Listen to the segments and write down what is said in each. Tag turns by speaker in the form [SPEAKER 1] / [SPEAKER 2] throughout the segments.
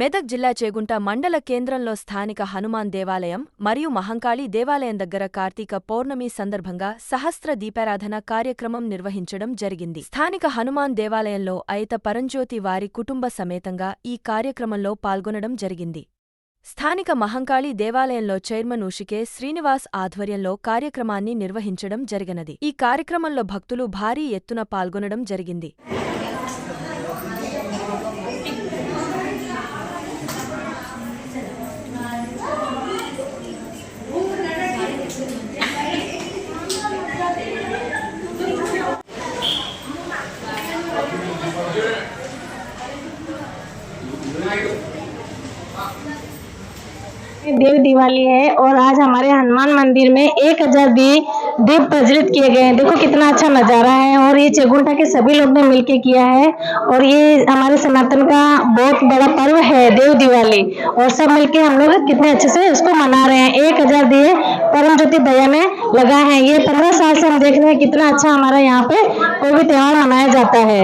[SPEAKER 1] మెదక్ జిల్లా చేగుంట మండల కేంద్రంలో స్థానిక హనుమాన్ దేవాలయం మరియు మహంకాళి దేవాలయం దగ్గర కార్తీక పౌర్ణమి సందర్భంగా సహస్ర దీపారాధన కార్యక్రమం నిర్వహించడం జరిగింది. స్థానిక హనుమాన్ దేవాలయంలో అయత పరంజ్యోతి వారి కుటుంబ సమేతంగా ఈ కార్యక్రమంలో పాల్గొనడం జరిగింది. స్థానిక మహంకాళి దేవాలయంలో చైర్మన్ ఉషికే శ్రీనివాస్ ఆధ్వర్యంలో కార్యక్రమాన్ని నిర్వహించడం జరిగినది. ఈ కార్యక్రమంలో భక్తులు భారీ ఎత్తున పాల్గొనడం జరిగింది.
[SPEAKER 2] देव दिवाली है और आज हमारे हनुमान मंदिर में 1000 दीप प्रज्वलित किए गए हैं। देखो कितना अच्छा नज़ारा है और ये चेगुंटा के सभी लोग ने मिलके किया है और ये हमारे सनातन का बहुत बड़ा पर्व है देव दिवाली और सब मिलके हम लोग कितने अच्छे से इसको मना रहे हैं। 1000 दिए परम ज्योति दया में लगा है। ये 15 साल से हम देख रहे हैं कितना अच्छा हमारा यहाँ पे कोई भी त्यौहार मनाया जाता है।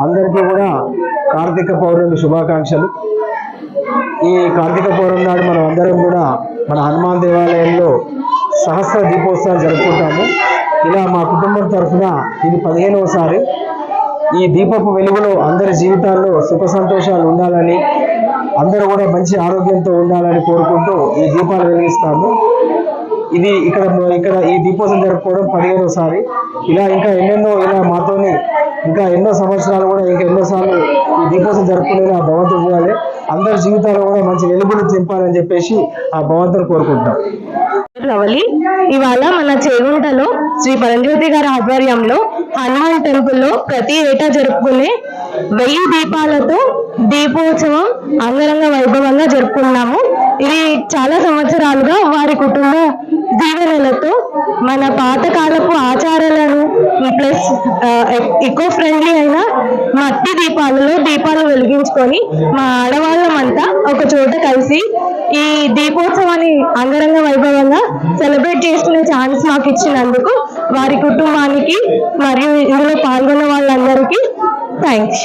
[SPEAKER 3] అందరికీ కూడా కార్తీక పౌర్ణమి శుభాకాంక్షలు. ఈ కార్తీక పౌర్ణమి నాడు మనం అందరం కూడా మన హనుమాన్ దేవాలయంలో సహస్ర దీపోత్సవాలు జరుపుకుంటాము. ఇలా మా కుటుంబం తరఫున ఇది 15వసారి. ఈ దీపపు వెలుగులో అందరి జీవితాల్లో సుఖ సంతోషాలు ఉండాలని, అందరూ కూడా మంచి ఆరోగ్యంతో ఉండాలని కోరుకుంటూ ఈ దీపాలు వెలిగిస్తాము. ఇది ఇక్కడ ఈ దీపోత్సవం జరుపుకోవడం 15వసారి. ఇలా ఇంకా ఎన్నెన్నో ఇలా మాతోని ఇంకా ఎన్నో సంవత్సరాలు కూడా ఇంకా ఎన్నోసార్లు ఈ దీపోత్సవం జరుపుకునేలా ఆ భగవంతుడు చేయాలి. అందరి జీవితాల్లో కూడా మంచి వెలుగులు నింపాలని చెప్పేసి ఆ భగవంతుని కోరుకుంటాం.
[SPEAKER 2] రవలి ఇవాళ మన చేగుంటలో శ్రీ పరంజ్యోతి గారి ఆధ్వర్యంలో హనుమాన్ టెంపుల్లో ప్రతి ఏటా జరుపుకునే 1000 దీపాలతో దీపోత్సవం అంగరంగ వైభవంగా జరుపుకున్నాము. ఇది చాలా సంవత్సరాలుగా వారి కుటుంబ దీవెనలతో మన పాతకాలపు ఆచారాలను ప్లస్ ఎకో ఫ్రెండ్లీ అయిన మట్టి దీపాలు వెలిగించుకొని మా ఆడవాళ్ళమంతా ఒక చోట కలిసి ఈ దీపోత్సవాన్ని అంగరంగ వైభవంగా సెలబ్రేట్ చేసుకునే ఛాన్స్ మాకు ఇచ్చినందుకు వారి కుటుంబానికి మరియు ఇందులో పాల్గొన్న వాళ్ళందరికీ థ్యాంక్స్.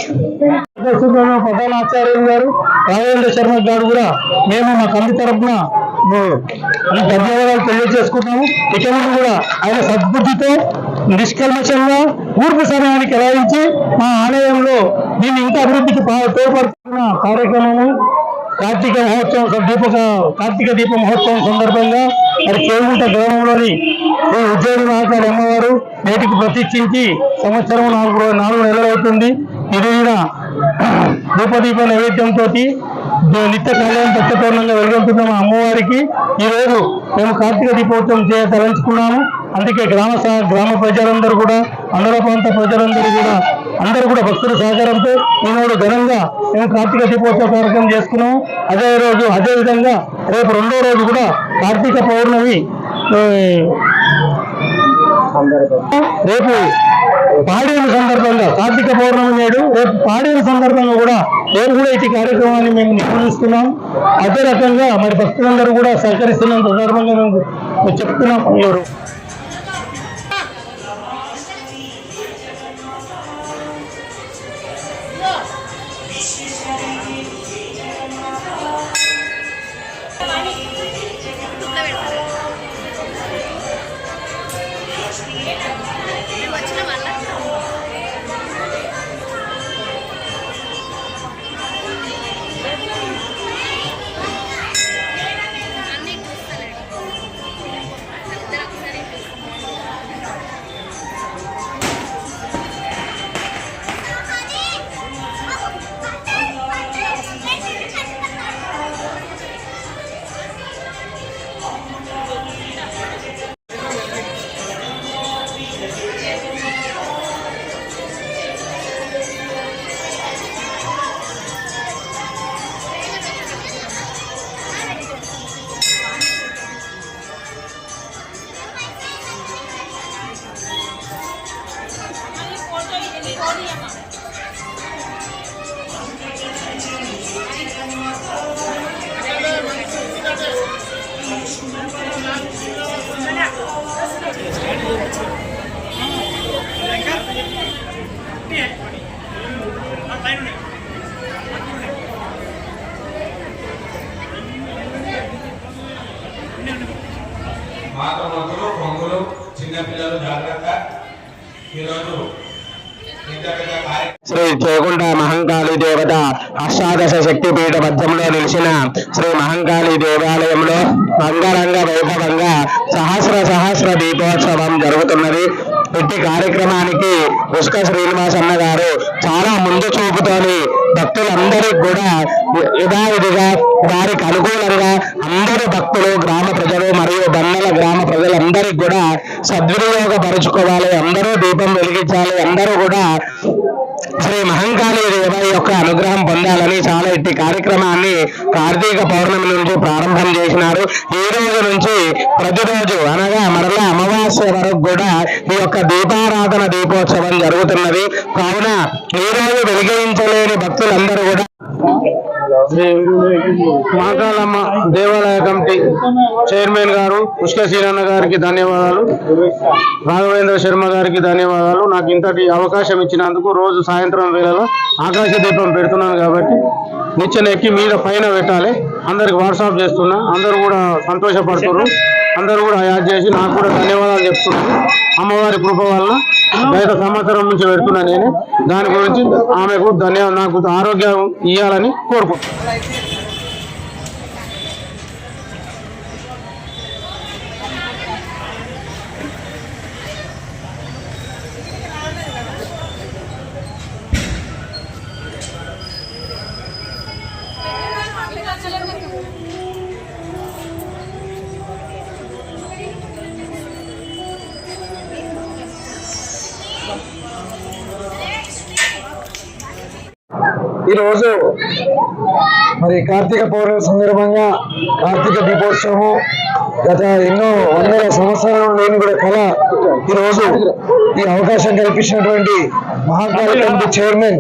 [SPEAKER 3] పటాలాచార్యులు గారు, రాఘవేంద్ర శర్మ గారు కూడా మేము మా కంది తరఫున ధన్యవాదాలు తెలియజేసుకుంటాము. ఇక ముందు కూడా ఆయన సద్బుద్ధితో నిష్కల్మషంగా పూర్తి సమయాన్ని కేటాయించి మా ఆలయంలో దీన్ని ఇంకా అభివృద్ధికి తోడ్పడుతున్న కార్యక్రమము కార్తీక దీప మహోత్సవం సందర్భంగా మరి చేగుంట గ్రామంలోని ఉద్యోగి నాయకులు అమ్మవారు నేటికి ప్రతిష్ఠించి సంవత్సరం 4 నెలలు అవుతుంది. ఇది దీప నైవేద్యంతో నిత్య కళ్యాణం సత్యపూర్ణంగా వెలుగొంటున్న మా అమ్మవారికి ఈరోజు మేము కార్తీక దీపోత్సవం తలంచుకున్నాము. అందుకే గ్రామ ప్రజలందరూ కూడా అందర ప్రాంత ప్రజలందరూ కూడా అందరూ కూడా భక్తుల సహకారంతో ఈనాడు ఘనంగా మేము కార్తీక దీపోత్సవ కార్యక్రమం చేసుకున్నాము. అదేవిధంగా రేపు 2వ రోజు కూడా కార్తీక పౌర్ణమి రేపు పాడేరు సందర్భంగా కార్తీక పౌర్ణమి నేడు రేపు పాడేరు సందర్భంగా కూడా రేపు కూడా ఇటు కార్యక్రమాన్ని మేము నిర్వహిస్తున్నాం. అదే రకంగా మరి భక్తులందరూ కూడా సహకరిస్తున్న సందర్భంగా మేము చెప్తున్నాం. ఎవరు
[SPEAKER 4] చిన్నపిల్లలు జాగ్రత్త. ఈరోజు
[SPEAKER 5] శ్రీ చేగుంట మహంకాళి దేవత అష్టాదశ శక్తిపీఠ మధ్యంలో నిలిచిన శ్రీ మహంకాళి దేవాలయంలో రంగరంగ వైభవంగా సహస్ర దీపోత్సవం జరుగుతున్నది. ఇట్టి కార్యక్రమానికి ఉస్క శ్రీనివాస్ అన్న గారు చాలా ముందు చూపుతోని భక్తులందరికీ కూడా యథావిధిగా వారికి అనుకూలంగా అందరూ భక్తులు, గ్రామ ప్రజలు మరియు బన్నల గ్రామ ప్రజలందరికీ కూడా సద్వినియోగపరుచుకోవాలి, అందరూ దీపం వెలిగించాలి, అందరూ కూడా శ్రీ మహంకాళి దేవ యొక్క అనుగ్రహం పొందాలని చాలా ఇట్టి కార్యక్రమాన్ని కార్తీక పౌర్ణమి నుంచి ప్రారంభం చేసినారు. ఈ రోజు నుంచి ప్రతిరోజు అనగా మరలా అమావాస్య వరకు కూడా ఈ యొక్క దీపారాధన దీపోత్సవం జరుగుతున్నది. కావున ఈ రోజు వెలిగించలేని భక్తులందరూ కూడా
[SPEAKER 3] శ్రీ మహంకాళమ్మ దేవాలయ కమిటీ చైర్మన్ గారు పుష్క శ్రీనన్న గారికి ధన్యవాదాలు, రాఘవేంద్ర శర్మ గారికి ధన్యవాదాలు. నాకు ఇంతటి అవకాశం ఇచ్చినందుకు. రోజు సాయంత్రం వేళలో ఆకాశ దీపం పెడుతున్నాను కాబట్టి నిచ్చెన ఎక్కి మీద పైన పెట్టాలి. అందరికి వాట్సాప్ చేస్తున్నా, అందరూ కూడా సంతోషపడుతున్నారు. అందరూ కూడా యాడ్ చేసి నాకు కూడా ధన్యవాదాలు చెప్తున్నాను. అమ్మవారి కృప వల్ల గత సంవత్సరం నుంచి పెడుతున్నా నేను. దాని గురించి ఆమెకు నాకు ఆరోగ్యం ఇవ్వాలని కోరుకుంటున్నాను. ఈరోజు మరి కార్తీక పౌర్ణమి సందర్భంగా కార్తీక దీపోత్సవం గత ఎన్నో వందల సంవత్సరాలు లేని కూడా కళ ఈరోజు ఈ అవకాశం కల్పించినటువంటి మహాకాళి కమిటీ చైర్మన్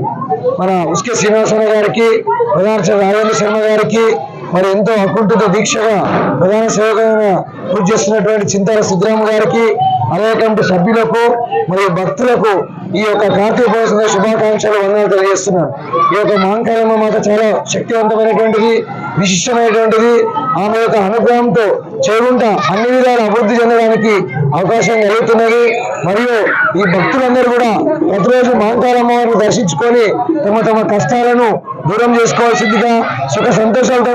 [SPEAKER 3] మన ఉస్కే శ్రీనివాసరావు గారికి, ప్రధాన రాఘవేంద్ర శర్మ గారికి, మరి ఎంతో అకుంఠిత దీక్షగా ప్రధాన సేవకులుగా పూజ చేస్తున్నటువంటి చింతాల సిద్ధరామ గారికి, అలాగే కమిటీ సభ్యులకు మరియు భక్తులకు ఈ యొక్క కార్తీక పౌర్ణమి శుభాకాంక్షలు వందనాలు తెలియజేస్తున్నాను. ఈ యొక్క మహంకాళమ్మ మాత చాలా శక్తివంతమైనటువంటిది, విశిష్టమైనటువంటిది. ఆమె యొక్క అనుగ్రహంతో చేగుంట అన్ని విధాల అభివృద్ధి చెందడానికి అవకాశం కలుగుతున్నది. మరియు ఈ భక్తులందరూ కూడా ప్రతిరోజు మహంకాళమ్మ వారిని దర్శించుకొని తమ తమ కష్టాలను దూరం చేసుకోవాల్సిందిగా, సుఖ సంతోషాలతో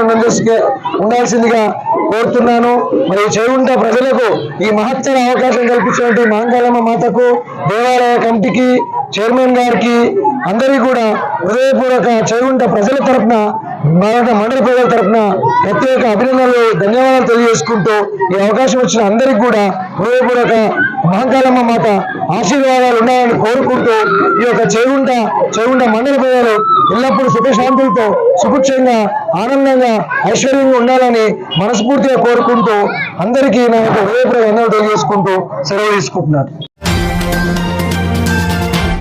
[SPEAKER 3] ఉండాల్సిందిగా కోరుతున్నాను. మరి చేగుంట ప్రజలకు ఈ మహత్తర అవకాశం కల్పించినటువంటి మహంకాళమ్మ మాతకు, దేవాలయ కమిటీకి, చైర్మన్ గారికి అందరికీ కూడా హృదయపూర్వక చేగుంట ప్రజల తరఫున, మండల ప్రజల తరఫున ప్రత్యేక అభినందనలు, ధన్యవాదాలు తెలియజేసుకుంటూ ఈ అవకాశం వచ్చిన అందరికీ కూడా హృదయపూర్వక మహంకాళమ్మ మాత ఆశీర్వాదాలు ఉండాలని కోరుకుంటూ ఈ యొక్క చేగుంట మండల ప్రజలు ఎల్లప్పుడూ సుఖశాంతులతో సుభిక్షంగా ఆనందంగా ఐశ్వర్యంగా ఉండాలని మనస్ఫూర్తిగా కోరుకుంటూ అందరికీ నా యొక్క హృదయపూర్వక వందనాలు తెలియజేసుకుంటూ సెలవు తీసుకుంటున్నాను.